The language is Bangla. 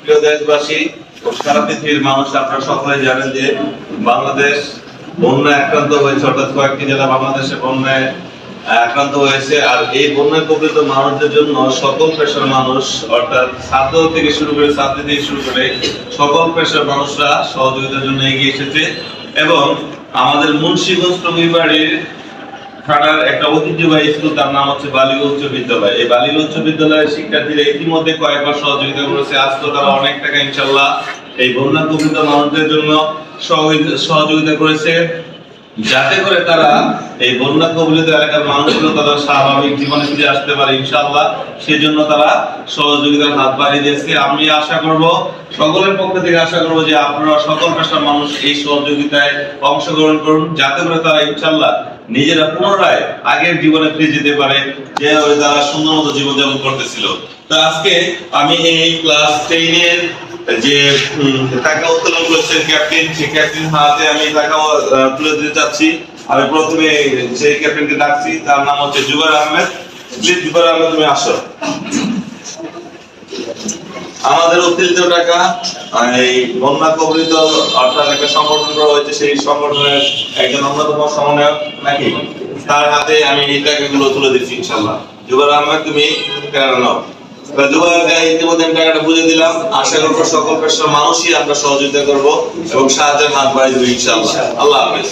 প্রিয় দেশবাসী ও সারা পৃথিবীর মানুষ, আপনারা সকলে জানেন যে বাংলাদেশ বন্যায় আক্রান্ত হয়েছে, অর্থাৎ কয়েকটি জেলা বাংলাদেশে বন্যায় আক্রান্ত হয়েছে। আর এই বন্যায় প্রকৃত মানুষদের জন্য সকল পেশার মানুষ, অর্থাৎ ছাত্র থেকে শুরু করে ছাত্রী থেকে শুরু করে সকল পেশার মানুষরা সহযোগিতার জন্য এগিয়ে এসেছে। এবং আমাদের মুন্সিগঞ্জ টঙ্গিবাড়ির থানার একটা ঐতিহ্যবাহী স্কুল, তার নাম হচ্ছে বালিগঞ্জ উচ্চ বিদ্যালয়। এই বালিগঞ্জ উচ্চ বিদ্যালয়ের শিক্ষার্থীরা ইতিমধ্যে কয়েকবার সহযোগিতা করেছে। আজ তো তারা অনেক টাকা ইনশাল্লাহ এই বন্যা কবলিত মানুষদের জন্য সহযোগিতা করেছে, যাতে করে তারা এই বন্যা কবলিত এলাকার মানুষগুলো তারা স্বাভাবিক জীবনে ফিরে আসতে পারে ইনশাআল্লাহ। সেজন্য তারা সহযোগিতার হাত বাড়িয়ে দিয়েছে। আমি আশা করব, সকলের পক্ষ থেকে আশা করব যে আপনারা সকল পেশার মানুষ এই সহযোগিতায় অংশগ্রহণ করুন, যাতে করে তারা ইনশাআল্লাহ নিজেরা পুনরায় আগের জীবনে ফিরে যেতে পারে, যেভাবে তারা সুন্দর মতো জীবনযাপন করতেছিল। তো আজকে আমি এই ক্লাস 10 এর যে টাকা উত্তোলন করেছেন ক্যাপ্টেন, সেই ক্যাপ্টেন হাতে আমি টাকা তুলে দিতে চাচ্ছি। আমি প্রথমে সেই ক্যাপ্টেনকে ডাকছি, তার নাম হচ্ছে জুবাইর আহমেদ। প্লিজ জুবাইর আহমেদ, তুমি আসো। আমাদের অতিরিক্ত টাকা এই বন্যা কবলিত অর্থাৎ একটা সংগঠন করা হয়েছে, সেই সংগঠনের একজন অন্যতম সমন্বয়ক নাকি, তার হাতে আমি এই টাকাগুলো তুলে দিচ্ছি ইনশাআল্লাহ। জুবাইর আহমেদ, তুমি টাকা নাও। ইতিমধ্যে টাকাটা বুঝে দিলাম। আশা করবো সকল পেশার মানুষই আমরা সহযোগিতা করবো এবং সাহায্যের হাত বাড়িয়ে দেবো ইনশাআল্লাহ। আল্লাহ হাফেজ।